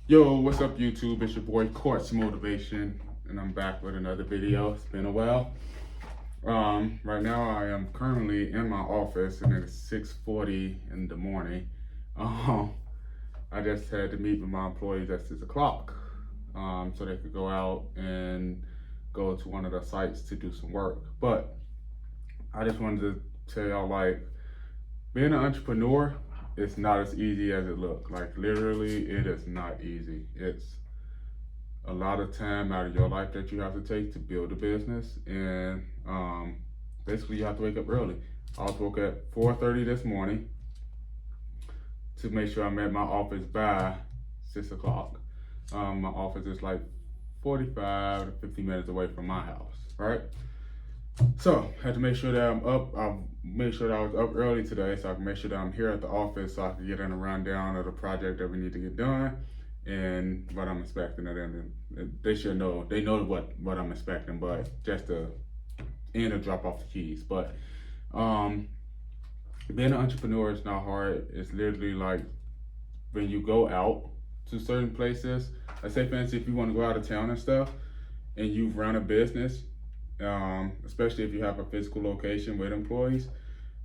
Yo, what's up YouTube? It's your boy Quartz Motivation, and I'm back with another video. It's been a while. Right now I am currently in my office and it's 6:40 in the morning. Um, I just had to meet with my employees at 6 o'clock, so they could go out and go to one of the sites to do some work. But I just wanted to tell y'all, like, being an entrepreneur is not as easy as it looks. Like, literally, it is not easy. It's a lot of time out of your life that you have to take to build a business, and basically you have to wake up early. I was woke at 4:30 this morning to make sure I'm at my office by 6 o'clock. My office is like 45 to 50 minutes away from my house, right? So had to make sure that I'm up. I made sure that I was up early today, so I can make sure that I'm here at the office, so I can get in a rundown of the project that we need to get done and what I'm expecting of them. And they should know. They know what I'm expecting, but just to end or drop off the keys. But being an entrepreneur is not hard. It's literally like when you go out to certain places. Let's say, for instance, if you want to go out of town and stuff, and you run a business, especially if you have a physical location with employees,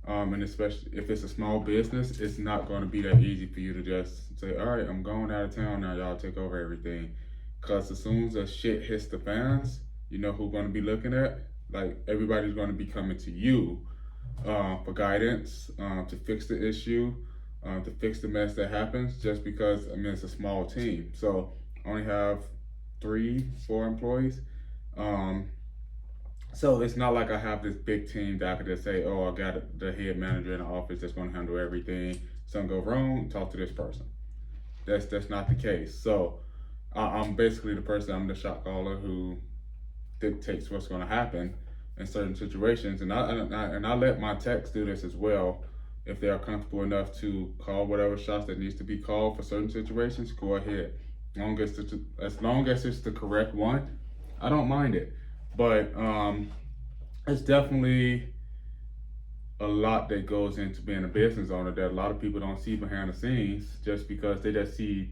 and especially if it's a small business, it's not going to be that easy for you to just say, all right, I'm going out of town now, y'all take over everything. Because as soon as the shit hits the fans, you know who's going to be looking at? Like, everybody's going to be coming to you for guidance, to fix the issue, to fix the mess that happens, just because, I mean, it's a small team. So I only have 3-4 employees. So it's not like I have this big team that I could just say, oh, I got the head manager in the office that's going to handle everything. Something go wrong, talk to this person. That's not the case. So I'm basically the person. I'm the shot caller who dictates what's going to happen in certain situations, and I let my techs do this as well. If they are comfortable enough to call whatever shots that needs to be called for certain situations, go ahead. As long as it's the correct one, I don't mind it. But it's definitely a lot that goes into being a business owner that a lot of people don't see behind the scenes, just because they just see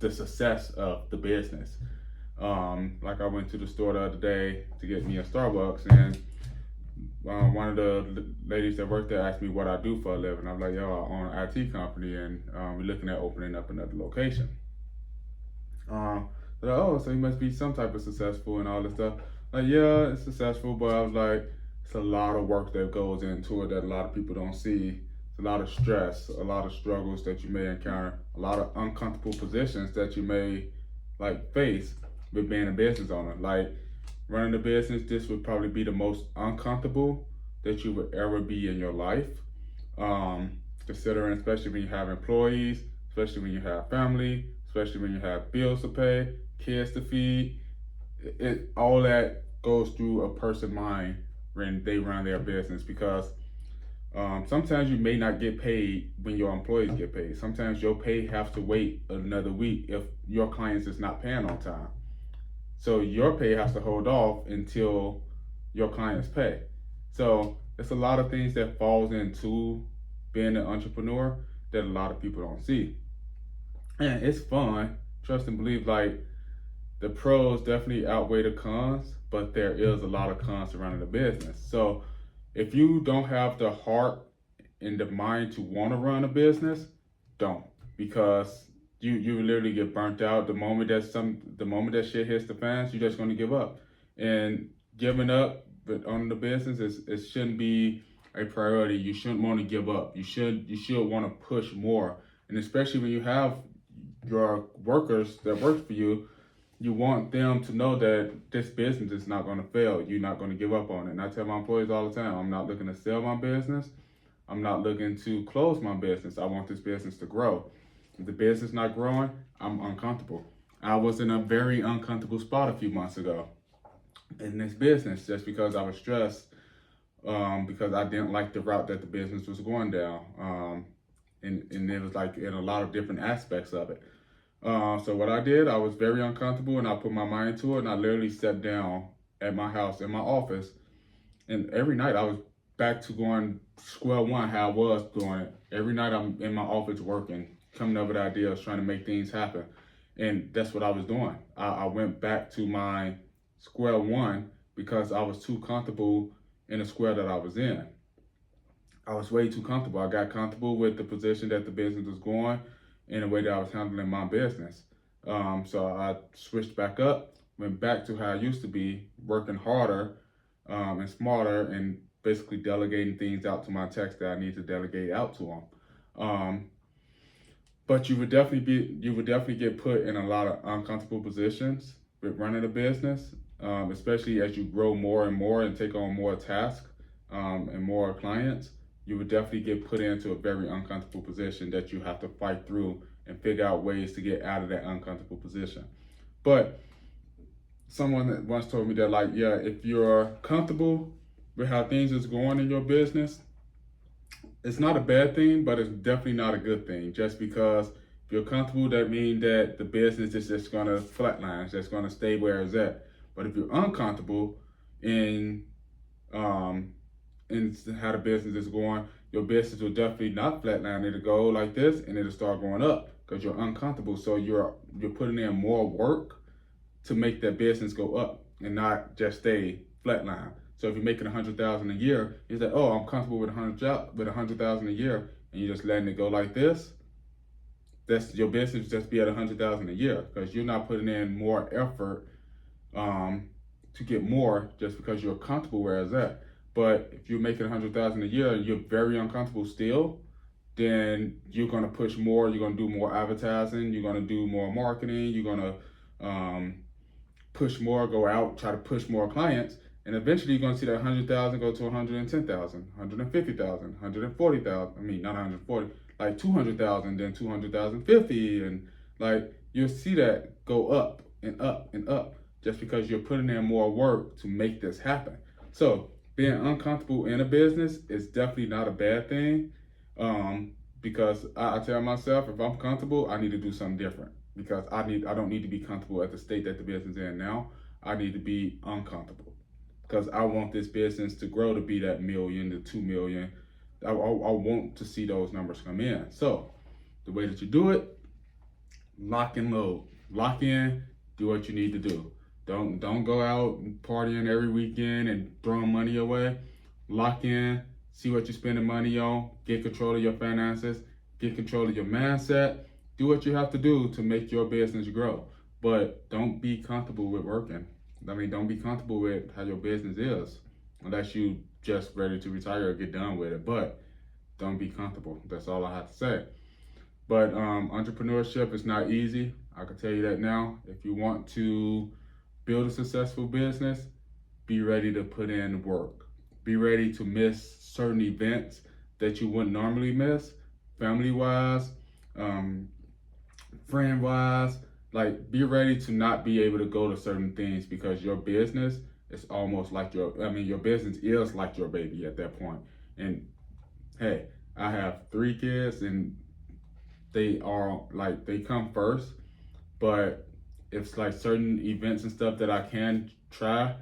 the success of the business. Like, I went to the store the other day to get me a Starbucks, and one of the ladies that worked there asked me what I do for a living. I'm like, yo, I own an IT company, and we're looking at opening up another location. They're like, oh, so you must be some type of successful and all this stuff. Like, yeah, it's successful, but I was like, it's a lot of work that goes into it that a lot of people don't see. It's a lot of stress, a lot of struggles that you may encounter, a lot of uncomfortable positions that you may like face with being a business owner. Like, running a business, this would probably be the most uncomfortable that you would ever be in your life. Considering, especially when you have employees, especially when you have family, especially when you have bills to pay, kids to feed. All that goes through a person's mind when they run their business, because sometimes you may not get paid when your employees get paid. Sometimes your pay has to wait another week if your clients is not paying on time. So your pay has to hold off until your clients pay. So it's a lot of things that falls into being an entrepreneur that a lot of people don't see. And it's fun, trust and believe. Like, the pros definitely outweigh the cons, but there is a lot of cons to running a business. So if you don't have the heart and the mind to want to run a business, don't, because you literally get burnt out the moment that shit hits the fans. You're just going to give up, and giving up on the business it shouldn't be a priority. You shouldn't want to give up. You should want to push more, and especially when you have your workers that work for you. You want them to know that this business is not going to fail. You're not going to give up on it. And I tell my employees all the time, I'm not looking to sell my business. I'm not looking to close my business. I want this business to grow. If the business is not growing, I'm uncomfortable. I was in a very uncomfortable spot a few months ago in this business, just because I was stressed, because I didn't like the route that the business was going down. And it was like in a lot of different aspects of it. So what I did, I was very uncomfortable, and I put my mind to it, and I literally sat down at my house, in my office, and every night I was back to going square one, how I was doing it. Every night I'm in my office working, coming up with ideas, trying to make things happen. And that's what I was doing. I went back to my square one because I was too comfortable in the square that I was in. I was way too comfortable. I got comfortable with the position that the business was going in the way that I was handling my business. So I switched back up, went back to how I used to be, working harder and smarter, and basically delegating things out to my techs that I need to delegate out to them. But you would definitely get put in a lot of uncomfortable positions with running a business, especially as you grow more and more and take on more tasks and more clients. You would definitely get put into a very uncomfortable position that you have to fight through and figure out ways to get out of that uncomfortable position. But someone that once told me that, like, yeah, if you're comfortable with how things is going in your business, it's not a bad thing, but it's definitely not a good thing. Just because if you're comfortable, that means that the business is just gonna flatline, it's just gonna stay where it's at. But if you're uncomfortable in how the business is going, your business will definitely not flatline. It'll go like this, and it'll start going up because you're uncomfortable. So you're putting in more work to make that business go up and not just stay flatline. So if you're making 100,000 a year, you say, "Oh, I'm comfortable with 100,000 a year," and you're just letting it go like this. That's your business just be at 100,000 a year because you're not putting in more effort to get more just because you're comfortable where it's at. But if you're making 100,000 a year and you're very uncomfortable still, then you're gonna push more. You're gonna do more advertising. You're gonna do more marketing. You're gonna push more, go out, try to push more clients, and eventually you're gonna see that 100,000 go to 110,000, 150,000, 140,000. I mean, not 140, like 200,000, then 200,050, and like you'll see that go up and up and up just because you're putting in more work to make this happen. So being uncomfortable in a business is definitely not a bad thing, because I tell myself if I'm comfortable, I need to do something different because I don't need to be comfortable at the state that the business is in now. I need to be uncomfortable because I want this business to grow to be that million to 2 million. I want to see those numbers come in. So the way that you do it, lock and load, lock in, do what you need to do. Don't go out and partying every weekend and throwing money away. Lock in, see what you're spending money on, get control of your finances, get control of your mindset. Do what you have to do to make your business grow. But don't be comfortable with working. Don't be comfortable with how your business is unless you just ready to retire or get done with it. But don't be comfortable. That's all I have to say. But entrepreneurship is not easy. I can tell you that now. If you want to build a successful business, be ready to put in work. Be ready to miss certain events that you wouldn't normally miss, family-wise, friend-wise. Like, be ready to not be able to go to certain things because your business is almost like your business is like your baby at that point. And hey, I have 3 kids and they come first, but it's like certain events and stuff that I can try.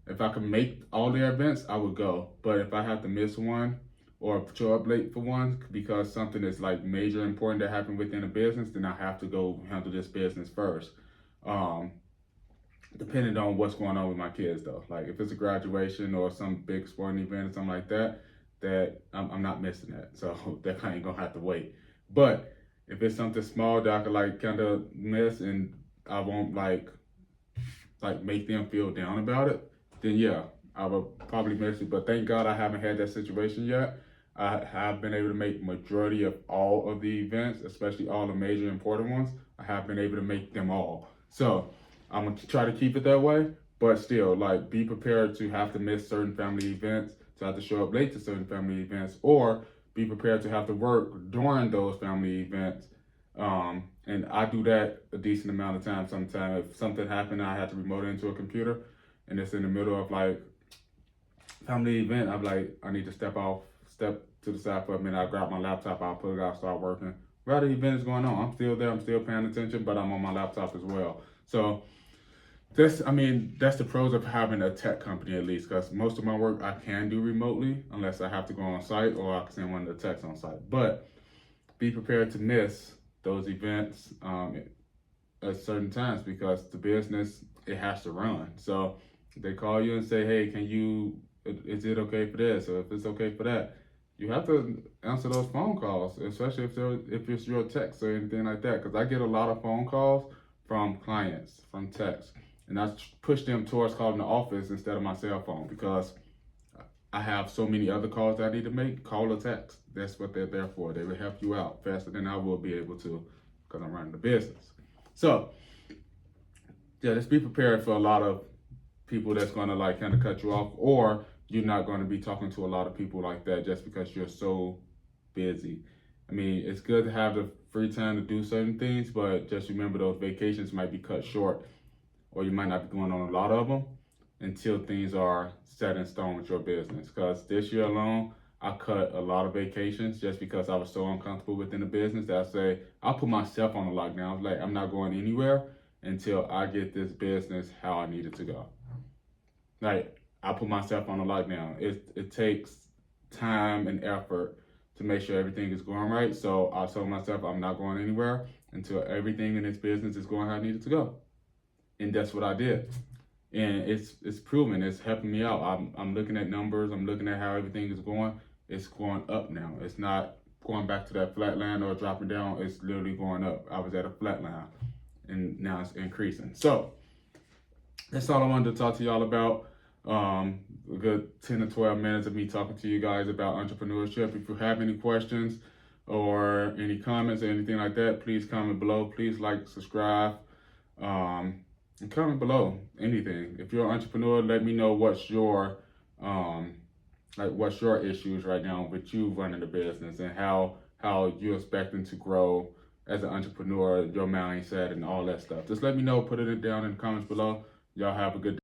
If I can make all their events, I would go. But if I have to miss one or show up late for one because something is like major important that happened within a business, then I have to go handle this business first. Depending on what's going on with my kids though. Like if it's a graduation or some big sporting event or something like that, I'm not missing that. So that I ain't gonna have to wait. But if it's something small that I could like kind of miss and I won't like make them feel down about it, then yeah, I will probably miss it. But thank God I haven't had that situation yet. I have been able to make majority of all of the events, especially all the major important ones. I have been able to make them all. So I'm gonna try to keep it that way, but still, like, be prepared to have to miss certain family events, to have to show up late to certain family events, or be prepared to have to work during those family events. And I do that a decent amount of time sometimes. If something happened, I have to remote into a computer, and it's in the middle of like family event, I'm like, I need to step to the side for a minute. I grab my laptop, I'll put it out, start working. While the event is going on, I'm still there, I'm still paying attention, but I'm on my laptop as well. So that's the pros of having a tech company, at least, because most of my work I can do remotely unless I have to go on site or I can send one of the techs on site. But be prepared to miss those events at certain times because the business, it has to run. So they call you and say, hey, is it okay for this? Or if it's okay for that, you have to answer those phone calls, especially if it's your text or anything like that. Because I get a lot of phone calls from clients, from text, and I push them towards calling the office instead of my cell phone because I have so many other calls that I need to make. Call or text. That's what they're there for. They will help you out faster than I will be able to because I'm running the business. So, yeah, just be prepared for a lot of people that's going to like kind of cut you off, or you're not going to be talking to a lot of people like that just because you're so busy. I mean, it's good to have the free time to do certain things, but just remember those vacations might be cut short, or you might not be going on a lot of them until things are set in stone with your business. Because this year alone, I cut a lot of vacations just because I was so uncomfortable within the business that I put myself on a lockdown. I was like, I'm not going anywhere until I get this business how I need it to go. Like, I put myself on a lockdown. It takes time and effort to make sure everything is going right. So I told myself I'm not going anywhere until everything in this business is going how I need it to go. And that's what I did. And it's proven. It's helping me out. I'm looking at numbers. I'm looking at how everything is going. It's going up now. It's not going back to that flat line or dropping down. It's literally going up. I was at a flat line, and now it's increasing. So that's all I wanted to talk to y'all about. A good 10 to 12 minutes of me talking to you guys about entrepreneurship. If you have any questions or any comments or anything like that, please comment below. Please like, subscribe. And comment below anything. If you're an entrepreneur, let me know what's your issues right now with you running the business and how you're expecting to grow as an entrepreneur, your mindset and all that stuff. Just let me know, put it down in the comments below. Y'all have a good day.